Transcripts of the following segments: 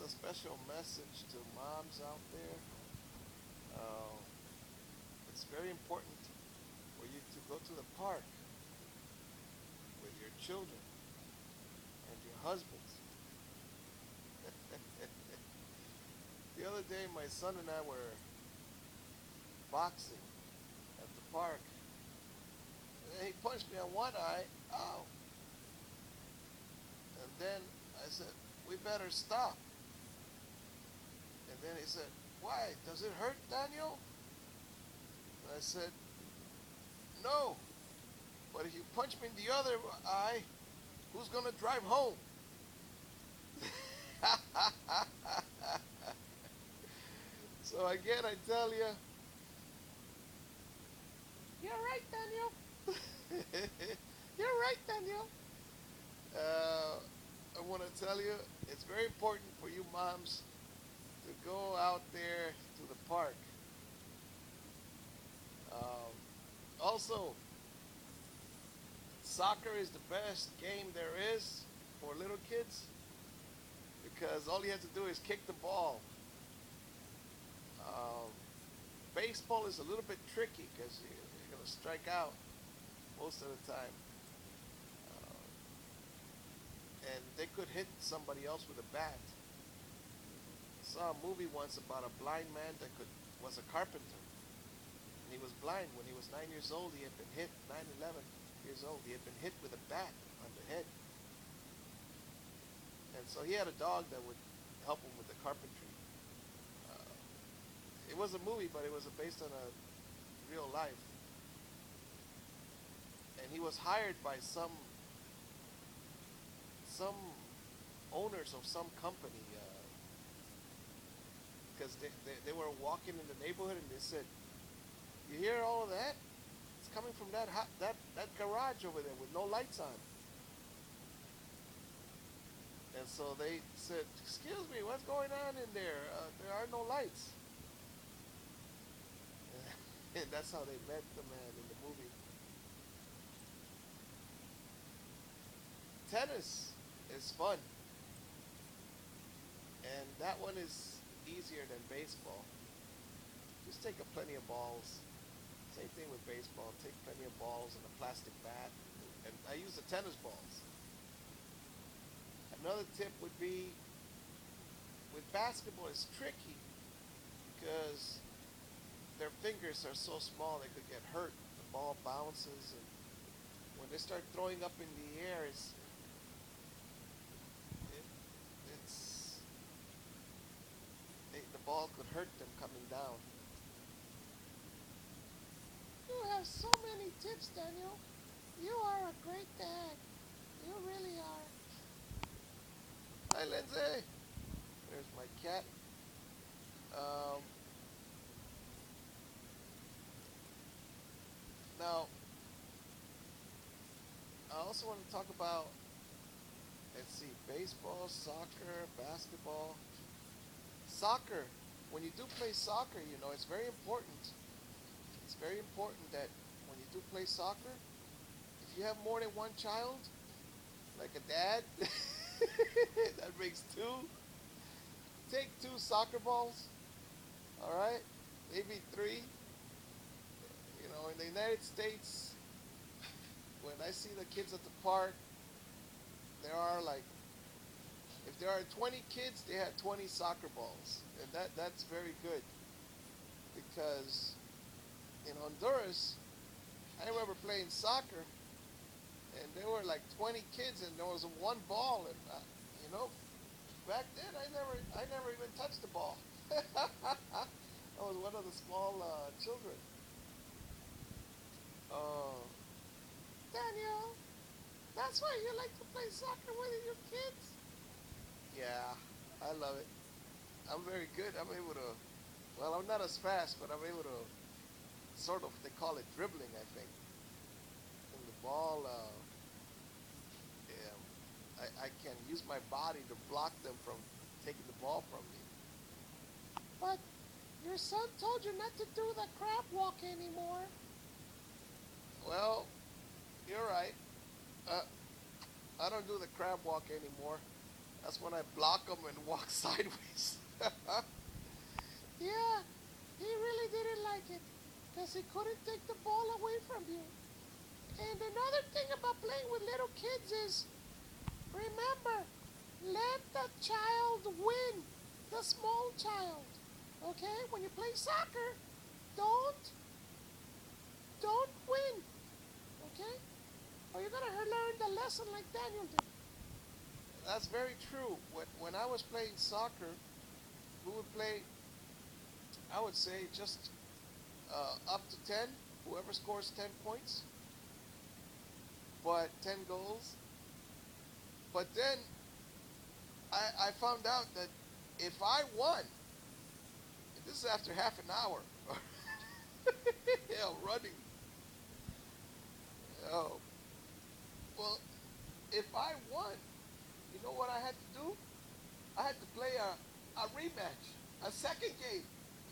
a special message to moms out there. Uh, it's very important for you to go to the park with your children and your husbands. The other day, my son and I were boxing at the park, and he punched me on one eye. Ow! And then I said, "We better stop." And then he said, "Why? Does it hurt, Daniel?" And I said, "No, but if you punch me in the other eye, who's gonna drive home?" So again, I tell you, you're right, Daniel. You're right, Daniel. Uh, I want to tell you, it's very important for you moms to go out there to the park. Um, Also, soccer is the best game there is for little kids because all you have to do is kick the ball. Um, Baseball is a little bit tricky because you're going to strike out most of the time. Uh, and they could hit somebody else with a bat. I saw a movie once about a blind man that was a carpenter. And he was blind when he was 9 years old. He had been hit, 9, 11 years old. He had been hit with a bat on the head. And so he had a dog that would help him with the carpentry. Uh, it was a movie, but it was based on a real life. And he was hired by some owners of some company because they were walking in the neighborhood and they said, "You hear all of that? It's coming from that garage over there with no lights on." And so they said, "Excuse me, what's going on in there? There are no lights." And that's how they met the man in the movie. Tennis is fun, and that one is easier than baseball. Just take a plenty of balls. Same thing with baseball. Take plenty of balls and a plastic bat. And I use the tennis balls. Another tip would be with basketball, it's tricky because their fingers are so small they could get hurt. The ball bounces, and when they start throwing up in the air, it, it's the ball could hurt them coming down. You have so many tips, Daniel. You are a great dad. You really are. Hi, Lindsay. There's my cat. Um, Now, I also want to talk about, let's see, baseball, soccer, basketball. Soccer. When you do play soccer, it's very important. It's very important that when you do play soccer, if you have more than one child, like a dad, that makes two. Take two soccer balls, all right? Maybe three. In the United States, when I see the kids at the park, there are like, if there are 20 kids, they have 20 soccer balls. And that's very good because in Honduras, I remember playing soccer and there were like 20 kids and there was one ball and you know back then I never even touched the ball. I was one of the small children. Oh, Daniel, that's why you like to play soccer with your kids? Yeah, I love it. I'm very good. I'm able to. Well, I'm not as fast, but I'm able to sort of. They call it dribbling, I think. And the ball, yeah, I can use my body to block them from taking the ball from me. But your son told you not to do the crab walk anymore. Well, you're right. Uh, I don't do the crab walk anymore. That's when I block them and walk sideways. Yeah, he really didn't like it because he couldn't take the ball away from you. And another thing about playing with little kids is remember, let the child win, the small child. Okay? When you play soccer, don't don't win. Okay? Or you're gonna learn the lesson like Daniel did. That's very true. When I was playing soccer, we would play, I would say, just up to 10. Whoever scores 10 points, but 10 goals. But then I found out that if I won, and this is after half an hour, yeah, running. Oh, well, if I won, you know what I had to do? I had to play a rematch, a second game.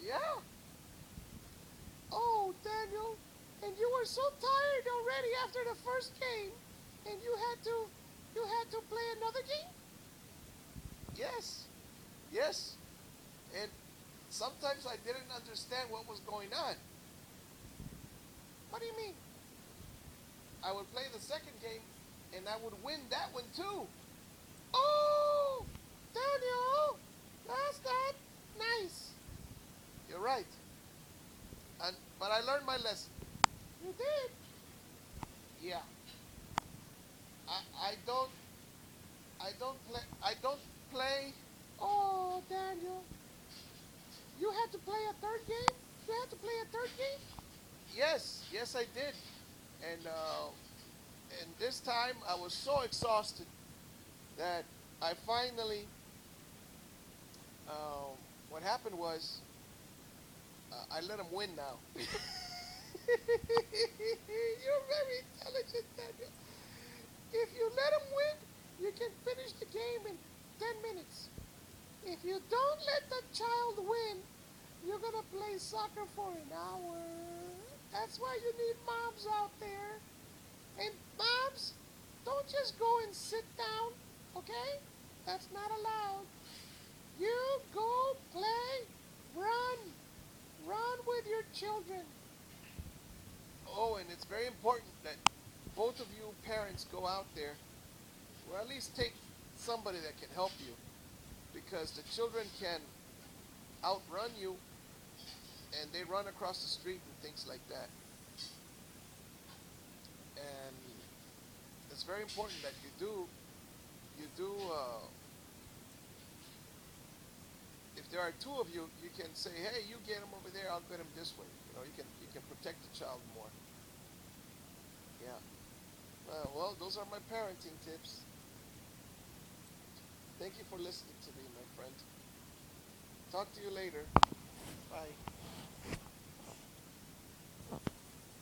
Yeah. Oh, Daniel, and you were so tired already after the first game, and you had to play another game? Yes. Yes. And sometimes I didn't understand what was going on. What do you mean? I would play the second game and I would win that one too. Oh, Daniel, that's not nice. You're right. But I learned my lesson. You did? Yeah. I don't I don't play. Oh, Daniel, you had to play a third game. You had to play a third game. Yes, yes, I did. And this time I was so exhausted that I finally. Um, what happened was I let him win now. You're very intelligent, Daniel. If you let him win, you can finish the game in 10 minutes. If you don't let the child win, you're gonna play soccer for an hour. That's why you need moms out there. And moms, don't just go and sit down, okay? That's not allowed. You go play, run, run with your children. Oh, and it's very important that both of you parents go out there, or at least take somebody that can help you, because the children can outrun you and they run across the street and things like that. And it's very important that you do. If there are two of you, you can say, "Hey, you get him over there. I'll get him this way." You can protect the child more. Yeah. Well, those are my parenting tips. Thank you for listening to me, my friend. Talk to you later. Bye.